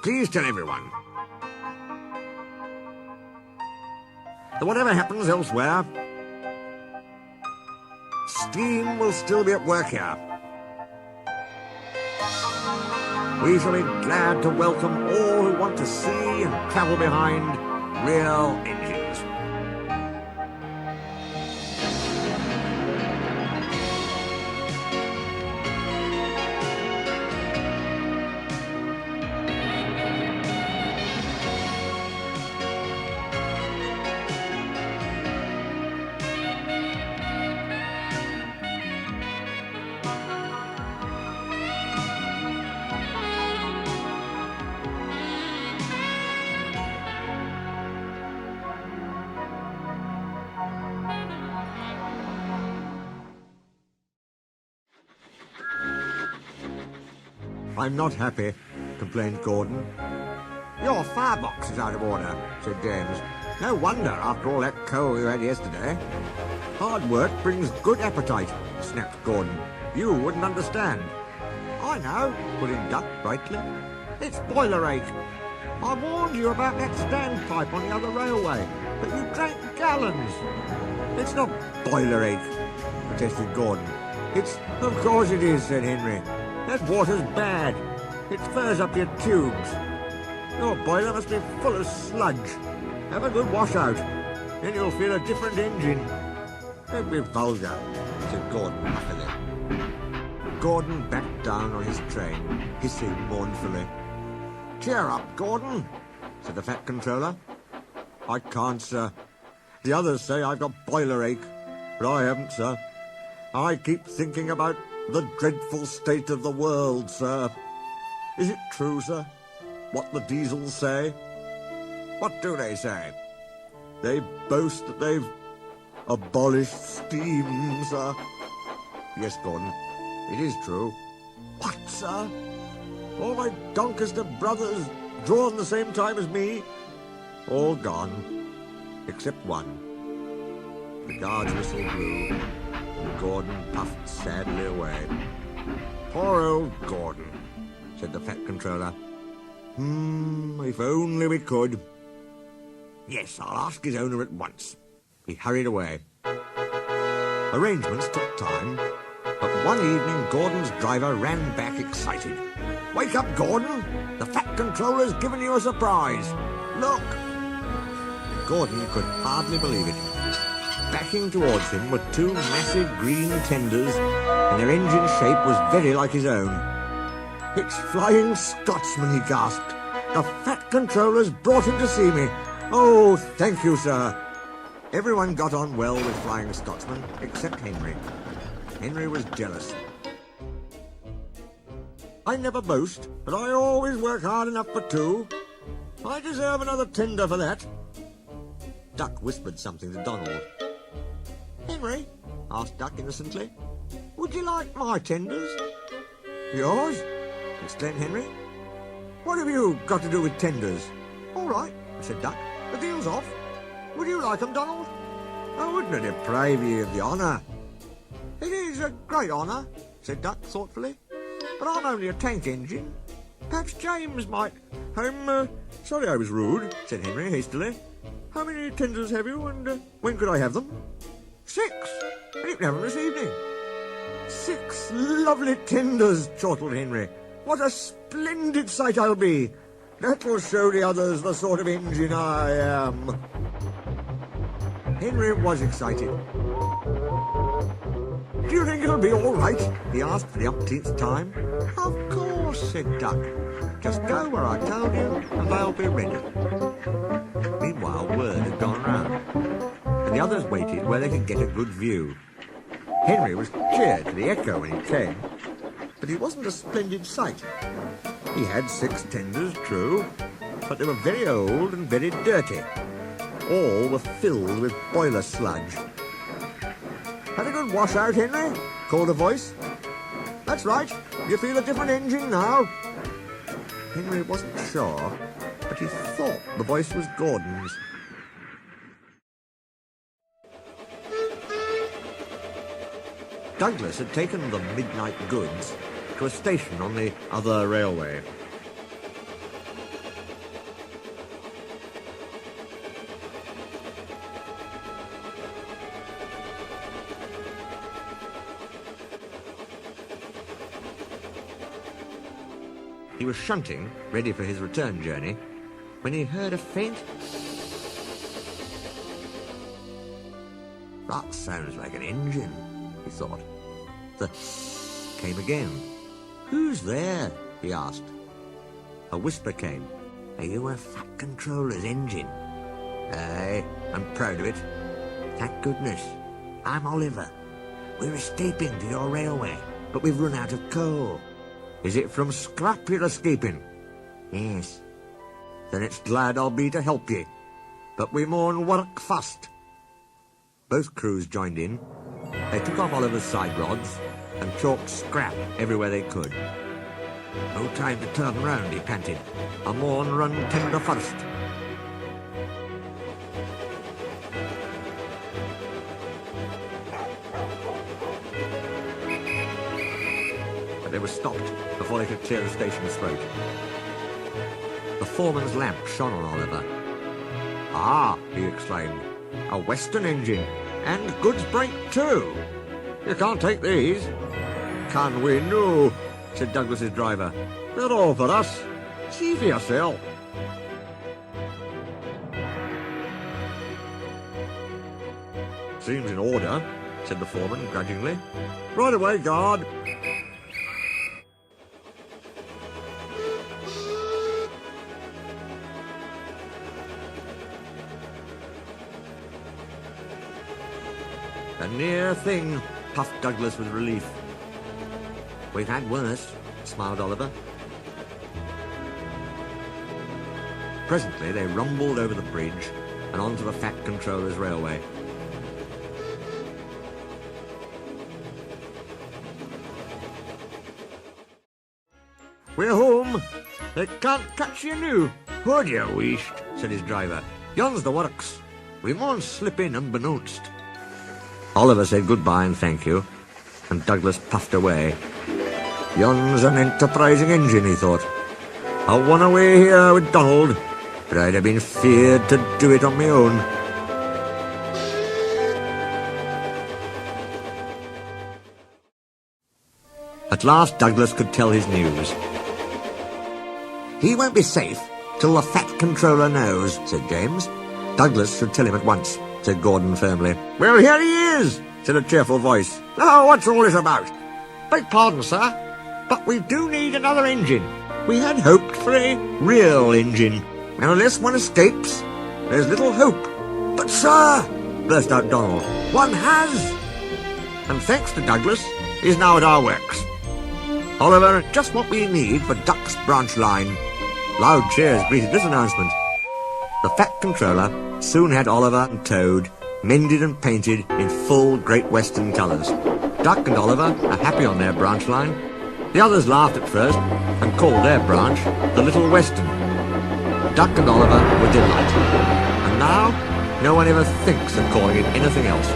Please tell everyone that whatever happens elsewhere, steam will still be at work here. We shall be glad to welcome all who want to see and travel behind real engines. I'm not happy, complained Gordon. Your firebox is out of order, said James. No wonder, after all that coal you had yesterday. Hard work brings good appetite, snapped Gordon. You wouldn't understand. I know, put in Duck brightly. It's boiler ache. I warned you about that standpipe on the other railway, but you drank gallons. It's not boiler ache, protested Gordon. Of course it is, said Henry. That water's bad. It furs up your tubes. Your boiler must be full of sludge. Have a good washout. Then you'll feel a different engine. Don't be vulgar, said Gordon huffily. Gordon backed down on his train, hissing mournfully. Cheer up, Gordon, said the Fat Controller. I can't, sir. The others say I've got boiler ache, but I haven't, sir. I keep thinking about the dreadful state of the world, sir. Is it true, sir, what the diesels say? What do they say? They boast that they've abolished steam, sir. Yes, Gordon, it is true. What, sir? All my Doncaster brothers drawn the same time as me? All gone, except one. The guard's whistle blew, and Gordon puffed sadly away. Poor old Gordon, said the Fat Controller. If only we could. Yes, I'll ask his owner at once. He hurried away. Arrangements took time, but one evening Gordon's driver ran back excited. Wake up, Gordon! The Fat Controller's given you a surprise. Look! Gordon could hardly believe it. Backing towards him were two massive green tenders, and their engine shape was very like his own. It's Flying Scotsman, he gasped. The Fat Controller's brought him to see me. Oh, thank you, sir. Everyone got on well with Flying Scotsman, except Henry. Henry was jealous. I never boast, but I always work hard enough for two. I deserve another tender for that. Duck whispered something to Donald. Henry, asked Duck innocently, would you like my tenders? Yours? Exclaimed Henry. What have you got to do with tenders? All right, said Duck. The deal's off. Would you like 'em, Donald? I wouldn't deprive you of the honour. It is a great honour, said Duck thoughtfully. But I'm only a tank engine. Perhaps James might... sorry I was rude, said Henry hastily. How many tenders have you, and when could I have them? 6. And you can have them this evening. 6 lovely tenders, chortled Henry. What a splendid sight I'll be. That will show the others the sort of engine I am. Henry was excited. Do you think it'll be all right? He asked for the umpteenth time. Of course, said Duck. Just go where I told you, and they'll be ready. Meanwhile, word had gone round, and the others waited where they could get a good view. Henry was cheered to the echo when he came, but he wasn't a splendid sight. He had 6 tenders, true, but they were very old and very dirty. All were filled with boiler sludge. Had a good wash out, Henry? Called a voice. That's right. You feel a different engine now. Henry wasn't sure, but he thought the voice was Gordon's. Douglas had taken the midnight goods to a station on the other railway. He was shunting, ready for his return journey, when he heard a faint... That sounds like an engine, he thought. The came again. Who's there? He asked. A whisper came. Are you a Fat Controller's engine? Aye, I'm proud of it. Thank goodness. I'm Oliver. We're escaping to your railway, but we've run out of coal. Is it from scrap you're escaping? Yes. Then it's glad I'll be to help ye. But we maun work fast. Both crews joined in. They took off Oliver's side rods and chalked scrap everywhere they could. No time to turn round, he panted. I maun run tender first. But they were stopped before they could clear the station's throat. The foreman's lamp shone on Oliver. Ah, he exclaimed, a Western engine, and goods brake too. You can't take these. Can we? No, said Douglas's driver. They're all for us. See for yourself. Seems in order, said the foreman grudgingly. Right away, guard. A near thing, puffed Douglas with relief. We've had worse, smiled Oliver. Presently they rumbled over the bridge and onto the Fat Controller's railway. We're home. They can't catch you now. What you wished, said his driver. Yon's the works. We maun slip in unbeknownst. Oliver said goodbye and thank you, and Douglas puffed away. Yon's an enterprising engine, he thought. I won away here with Donald, but I'd have been feared to do it on my own. At last Douglas could tell his news. He won't be safe till the Fat Controller knows, said James. Douglas should tell him at once, said Gordon firmly. Well, here he is, said a cheerful voice. Now, what's all this about? Beg pardon, sir, but we do need another engine. We had hoped for a real engine. And unless one escapes, there's little hope. But, sir, burst out Donald, one has. And thanks to Douglas, he's now at our works. Oliver, just what we need for Duck's branch line. Loud cheers greeted this announcement. The Fat Controller soon had Oliver and Toad mended and painted in full Great Western colours. Duck and Oliver are happy on their branch line. The others laughed at first and called their branch the Little Western. Duck and Oliver were delighted, and now no one ever thinks of calling it anything else.